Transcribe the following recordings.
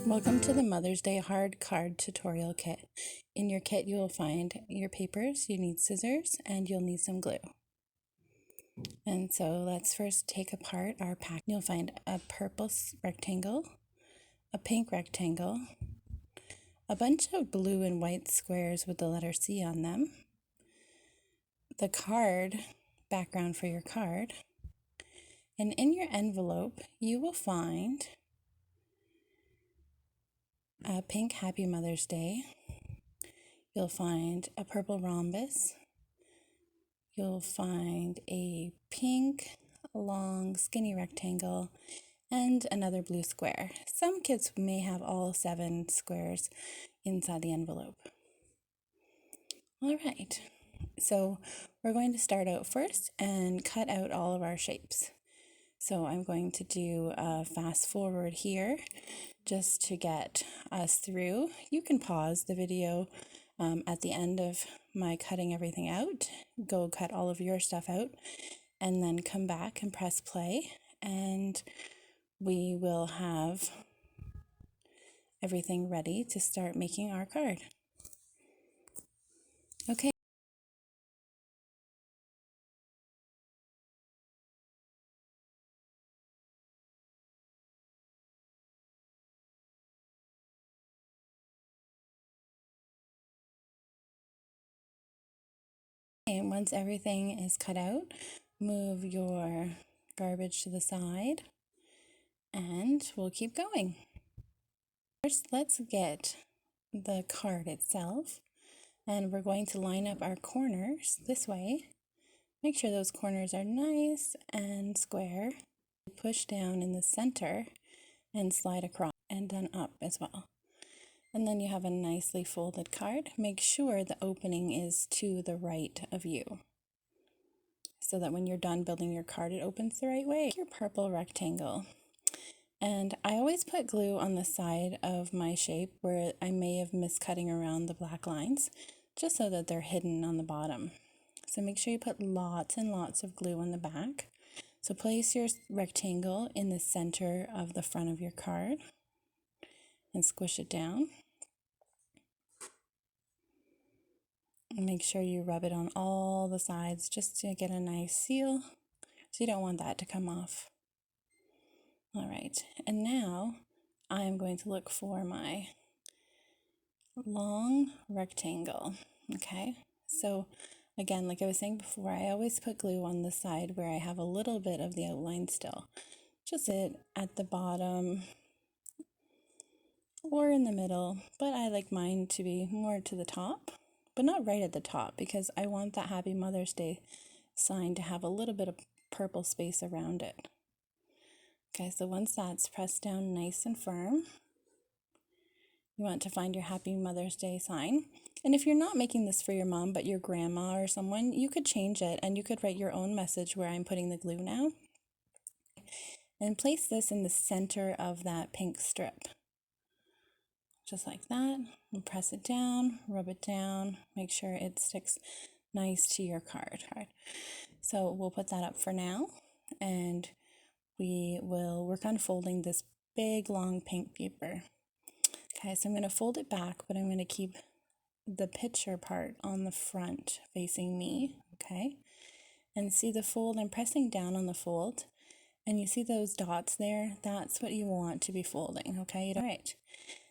Welcome to the Mother's Day Hard Card Tutorial Kit. In your kit you will find your papers, you need scissors, and you'll need some glue. And so let's first take apart our pack. You'll find a purple rectangle, a pink rectangle, a bunch of blue and white squares with the letter C on them, the card, background for your card, and in your envelope you will find a pink Happy Mother's Day. You'll find a purple rhombus. You'll find a pink, long, skinny rectangle, and another blue square. Some kits may have all 7 squares inside the envelope. All right, so we're going to start out first and cut out all of our shapes. So I'm going to do a fast forward here just to get us through. You can pause the video at the end of my cutting everything out. Go cut all of your stuff out and then come back and press play, and we will have everything ready to start making our card. Okay. And once everything is cut out, move your garbage to the side and we'll keep going. First, let's get the card itself, and we're going to line up our corners this way. Make sure those corners are nice and square. Push down in the center and slide across and then up as well. And then you have a nicely folded card. Make sure the opening is to the right of you, so that when you're done building your card, it opens the right way. Your purple rectangle. And I always put glue on the side of my shape where I may have missed cutting around the black lines, just so that they're hidden on the bottom. So make sure you put lots and lots of glue on the back. So place your rectangle in the center of the front of your card and squish it down. And make sure you rub it on all the sides just to get a nice seal, so you don't want that to come off. All right, and now I'm going to look for my long rectangle. Okay, so again, like I was saying before, I always put glue on the side where I have a little bit of the outline still. Just it at the bottom or in the middle, but I like mine to be more to the top, but not right at the top, because I want that Happy Mother's Day sign to have a little bit of purple space around it. Okay, so once that's pressed down nice and firm, you want to find your Happy Mother's Day sign. And if you're not making this for your mom, but your grandma or someone, you could change it and you could write your own message where I'm putting the glue now. And place this in the center of that pink strip. Just like that, and press it down, rub it down, make sure it sticks nice to your card. So we'll put that up for now, and we will work on folding this big long pink paper. Okay, so I'm going to fold it back, but I'm going to keep the picture part on the front facing me, okay? And see the fold, I'm pressing down on the fold, and you see those dots there? That's what you want to be folding, okay? All right.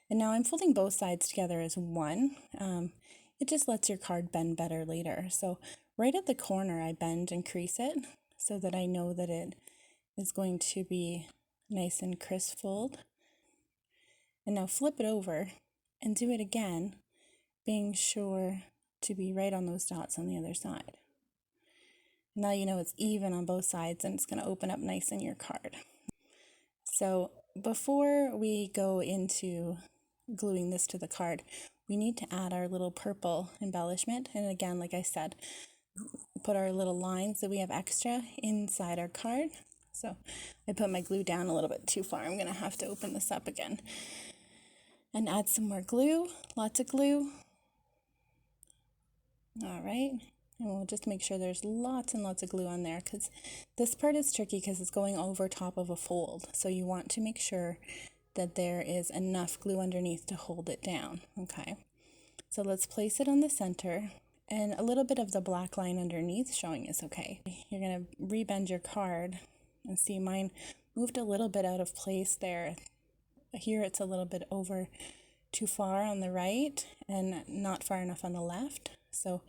And now I'm folding both sides together as one. It just lets your card bend better later. So right at the corner, I bend and crease it so that I know that it is going to be nice and crisp fold. And now flip it over and do it again, being sure to be right on those dots on the other side. Now you know it's even on both sides, and it's going to open up nice in your card. So before we go into gluing this to the card, we need to add our little purple embellishment. And again, like I said, put our little lines that we have extra inside our card. So I put my glue down a little bit too far. I'm going to have to open this up again and add some more glue, lots of glue. All right, and we'll just make sure there's lots and lots of glue on there, because this part is tricky because it's going over top of a fold. So you want to make sure that there is enough glue underneath to hold it down, okay? So let's place it on the center, and a little bit of the black line underneath showing is okay. You're going to rebend your card, and see mine moved a little bit out of place there. Here it's a little bit over too far on the right and not far enough on the left. So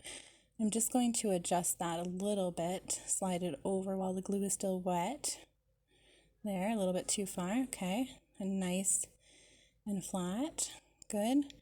I'm just going to adjust that a little bit, slide it over while the glue is still wet. There, a little bit too far, okay. And nice and flat, good.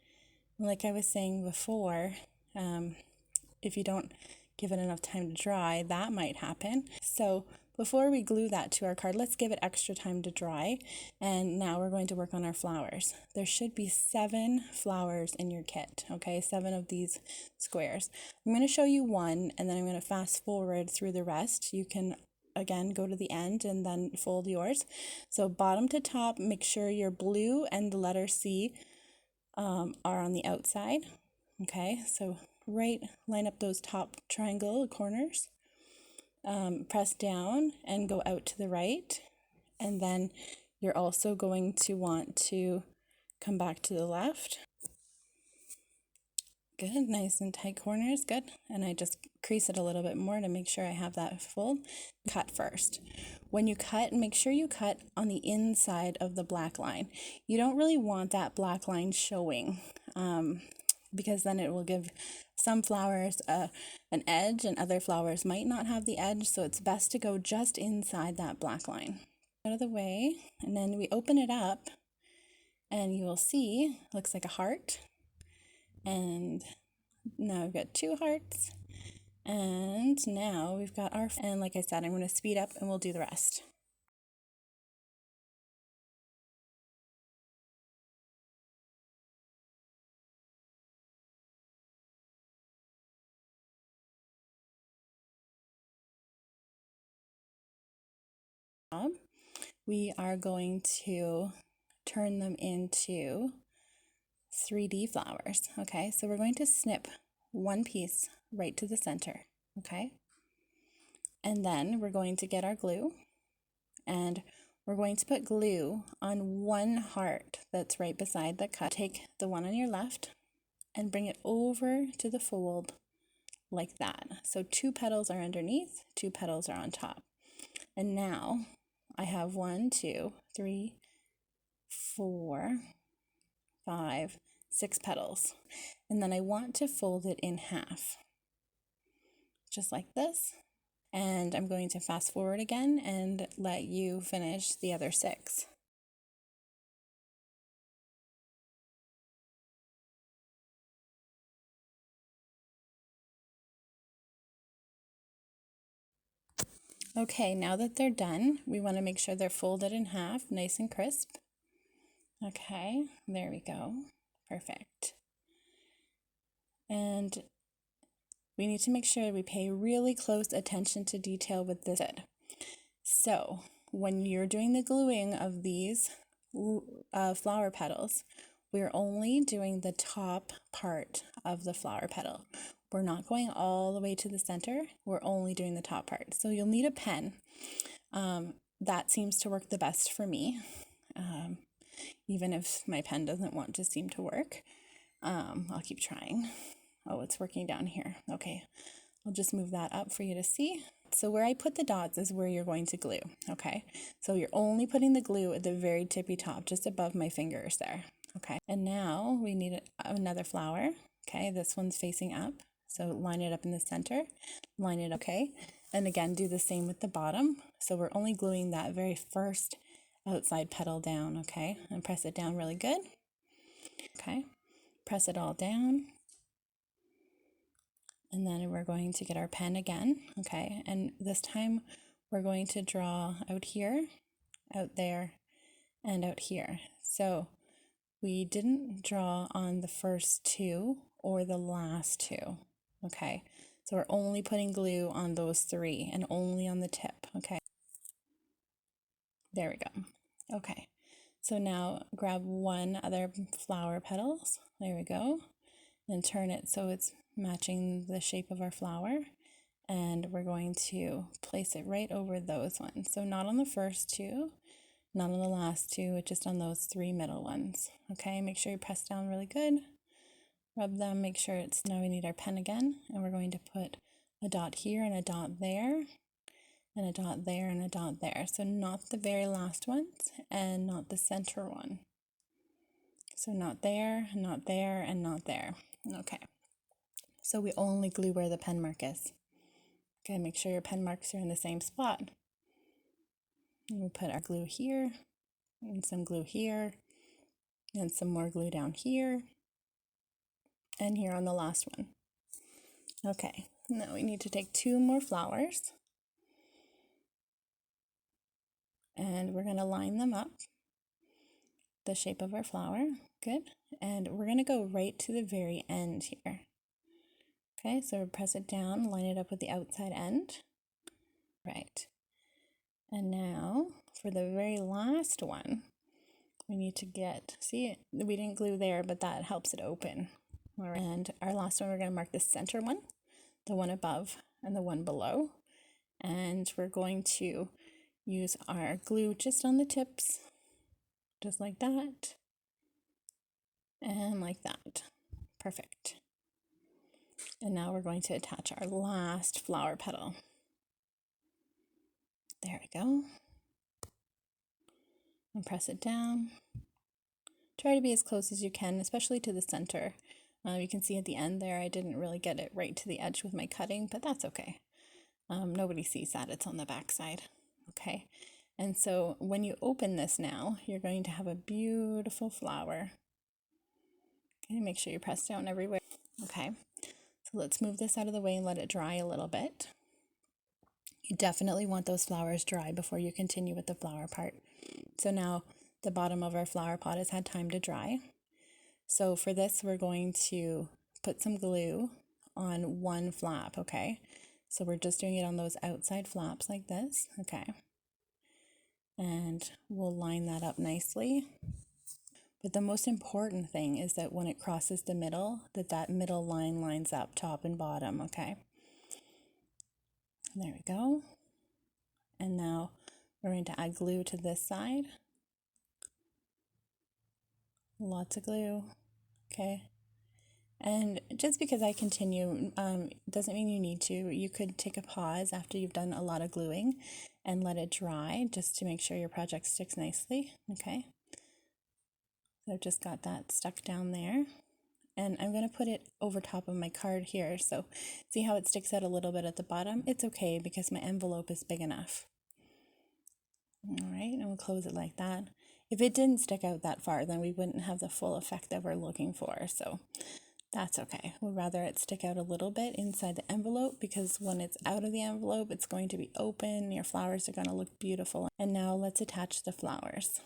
Like I was saying before, if you don't give it enough time to dry, that might happen. So before we glue that to our card, let's give it extra time to dry. And now we're going to work on our flowers. There should be 7 flowers in your kit, okay? 7 of these squares. I'm going to show you one, and then I'm going to fast forward through the rest. You can, again, go to the end and then fold yours. So bottom to top, make sure your blue and the letter C are on the outside, okay? So line up those top triangle corners. Press down and go out to the right, and then you're also going to want to come back to the left. Good, nice and tight corners, good. And I just crease it a little bit more to make sure I have that fold. Cut first. When you cut, make sure you cut on the inside of the black line. You don't really want that black line showing, because then it will give some flowers an edge, and other flowers might not have the edge, so it's best to go just inside that black line. Out of the way, and then we open it up, and you will see, looks like a heart, and now we've got 2 hearts, and now we've got our, and like I said, I'm going to speed up and we'll do the rest. We are going to turn them into 3D flowers, okay? So we're going to snip one piece right to the center, okay? And then we're going to get our glue, and we're going to put glue on one heart that's right beside the cut. Take the one on your left and bring it over to the fold like that. So 2 petals are underneath, 2 petals are on top. And now I have 1, 2, 3, 4, 5, 6 petals. And then I want to fold it in half, just like this. And I'm going to fast forward again and let you finish the other 6. Okay, now that they're done, we want to make sure they're folded in half, nice and crisp. Okay, there we go. Perfect. And we need to make sure we pay really close attention to detail with this. So when you're doing the gluing of these flower petals, we're only doing the top part of the flower petal. We're not going all the way to the center. We're only doing the top part. So you'll need a pen. That seems to work the best for me, even if my pen doesn't want to seem to work. I'll keep trying. Oh, it's working down here. Okay, I'll just move that up for you to see. So where I put the dots is where you're going to glue, okay? So you're only putting the glue at the very tippy top, just above my fingers there, okay? And now we need another flower, okay? This one's facing up, so line it up in the center, line it, okay? And again, do the same with the bottom. So we're only gluing that very first outside petal down, okay? And press it down really good, okay? Press it all down. And then we're going to get our pen again, okay? And this time we're going to draw out here, out there, and out here. So we didn't draw on the first 2 or the last 2, okay? So we're only putting glue on those 3 and only on the tip, okay? There we go. Okay, so now grab one other flower petals. There we go. And turn it so it's matching the shape of our flower, and we're going to place it right over those ones. So not on the first 2, not on the last two, just on those three middle ones. Okay, make sure you press down really good. Rub them, make sure it's, now we need our pen again, and we're going to put a dot here and a dot there, and a dot there and a dot there. So not the very last ones, and not the center one. So not there, not there, and not there. Okay. So we only glue where the pen mark is. Okay, make sure your pen marks are in the same spot. And we put our glue here, and some glue here, and some more glue down here, and here on the last one. Okay, now we need to take two more flowers, and we're going to line them up, the shape of our flower. Good. And we're going to go right to the very end here. Okay, so press it down, line it up with the outside end. Right. And now for the very last one, we need to get, see, we didn't glue there, but that helps it open. All right. And our last one, we're going to mark the center one, the one above, and the one below. And we're going to use our glue just on the tips, just like that, and like that. Perfect. And now we're going to attach our last flower petal. There we go. And press it down. Try to be as close as you can, especially to the center. You can see at the end there, I didn't really get it right to the edge with my cutting, but that's okay. Nobody sees that, it's on the back side. Okay, and so when you open this now, you're going to have a beautiful flower. Okay, make sure you press down everywhere. Okay, so let's move this out of the way and let it dry a little bit. You definitely want those flowers dry before you continue with the flower part. So now the bottom of our flower pot has had time to dry. So for this, we're going to put some glue on one flap, okay? So we're just doing it on those outside flaps like this, okay? And we'll line that up nicely. But the most important thing is that when it crosses the middle, that middle line lines up top and bottom, okay? There we go. And now we're going to add glue to this side. Lots of glue, okay? And just because I continue doesn't mean you need to. You could take a pause after you've done a lot of gluing and let it dry just to make sure your project sticks nicely, okay? So I've just got that stuck down there. And I'm going to put it over top of my card here. So see how it sticks out a little bit at the bottom? It's okay because my envelope is big enough. All right, and we'll close it like that. If it didn't stick out that far, then we wouldn't have the full effect that we're looking for. So that's okay. We'd rather it stick out a little bit inside the envelope because when it's out of the envelope, it's going to be open. Your flowers are going to look beautiful. And now let's attach the flowers.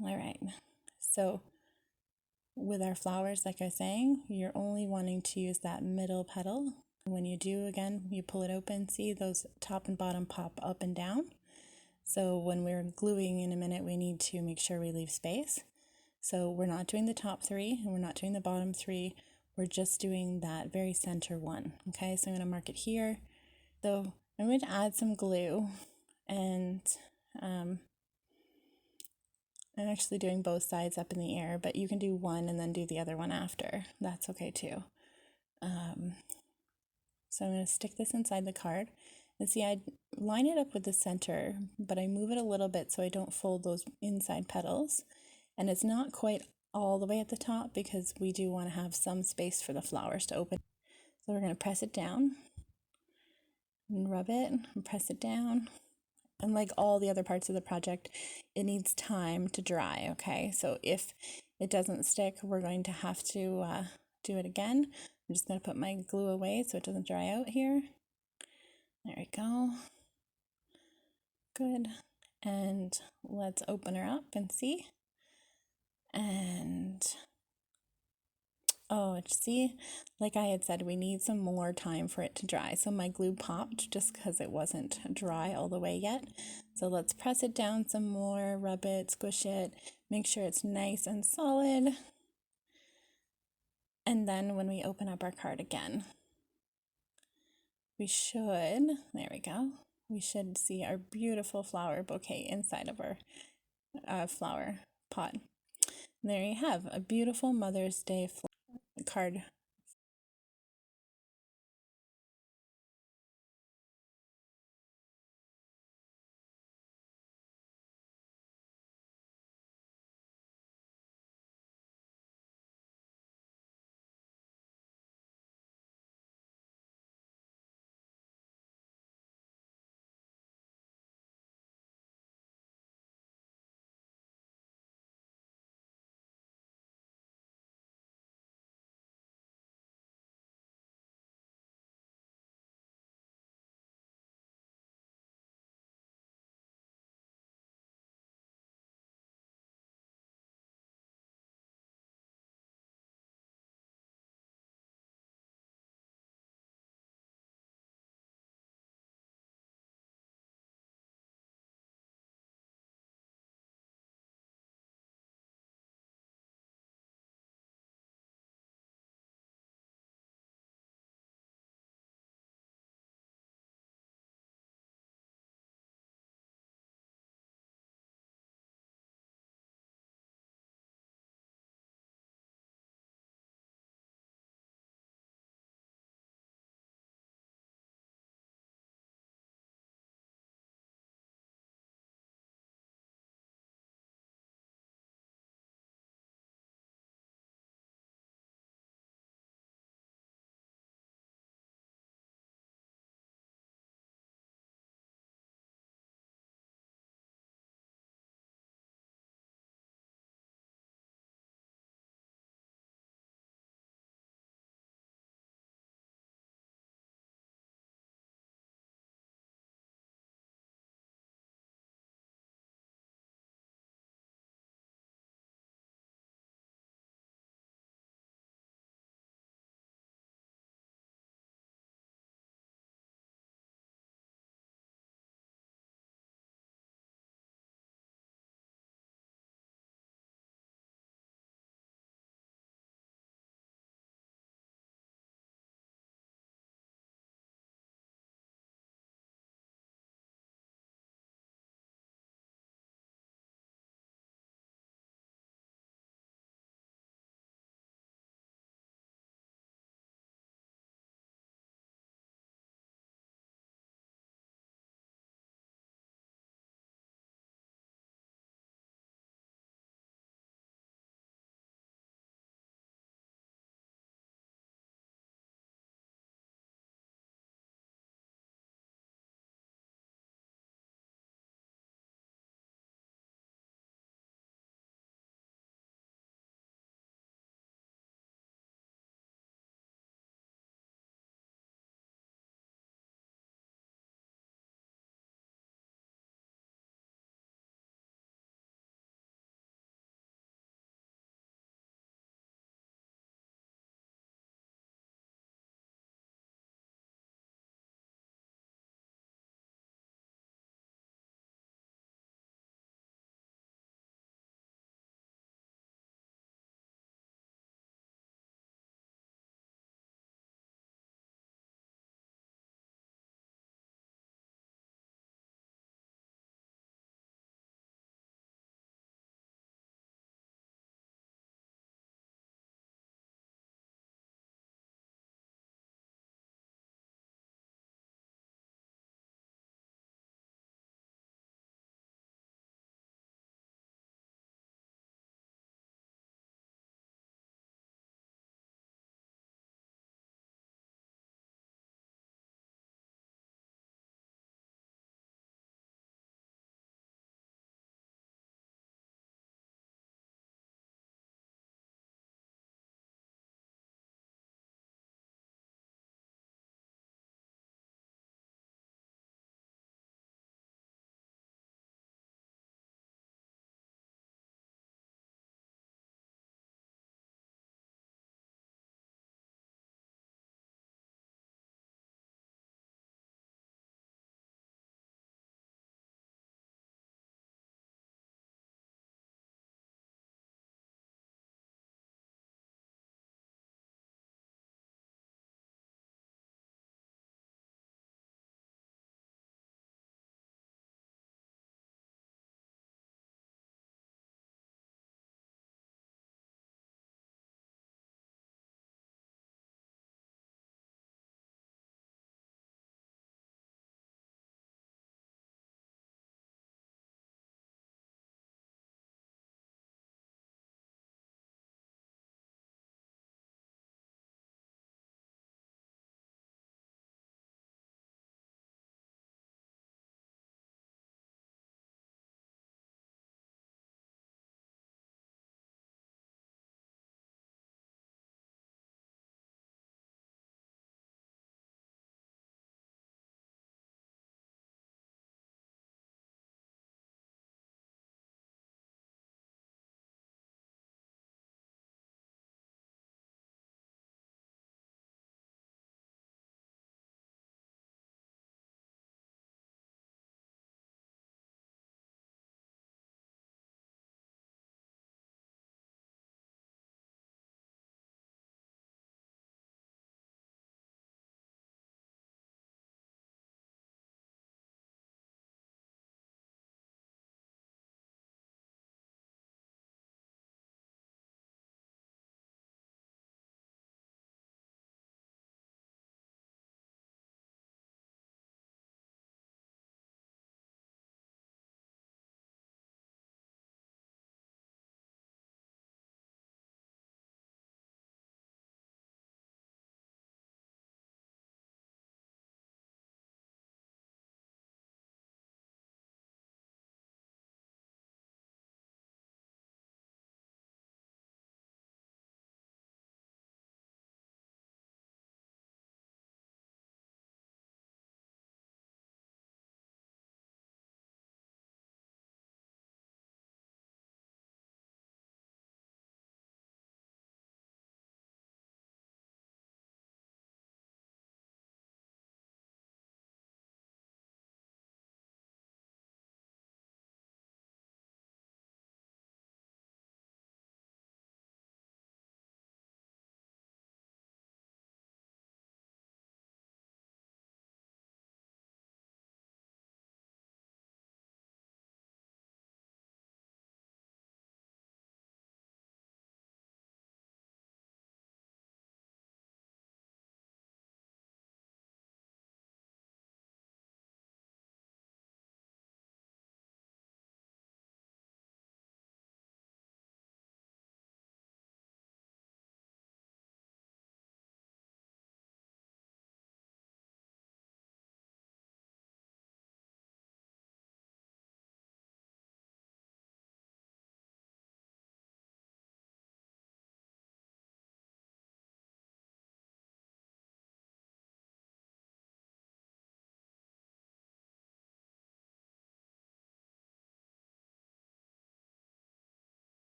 All right. So with our flowers, like I was saying, you're only wanting to use that middle petal. When you do, again, you pull it open. See those top and bottom pop up and down. So when we're gluing in a minute, we need to make sure we leave space. So we're not doing the top three and we're not doing the bottom three. We're just doing that very center one. Okay, so I'm going to mark it here. So I'm going to add some glue, and I'm actually doing both sides up in the air, but you can do one and then do the other one after. That's okay too. So I'm going to stick this inside the card. And see, I line it up with the center, but I move it a little bit so I don't fold those inside petals. And it's not quite all the way at the top because we do want to have some space for the flowers to open. So we're going to press it down and rub it and press it down. And like all the other parts of the project, it needs time to dry, okay? So if it doesn't stick, we're going to have to do it again. I'm just going to put my glue away so it doesn't dry out here. There we go. Good. And let's open her up and see. And oh, see, like I had said, we need some more time for it to dry. So my glue popped just because it wasn't dry all the way yet. So let's press it down some more, rub it, squish it, make sure it's nice and solid. And then when we open up our card again, we should, there we go, we should see our beautiful flower bouquet inside of our flower pot. There you have a beautiful Mother's Day card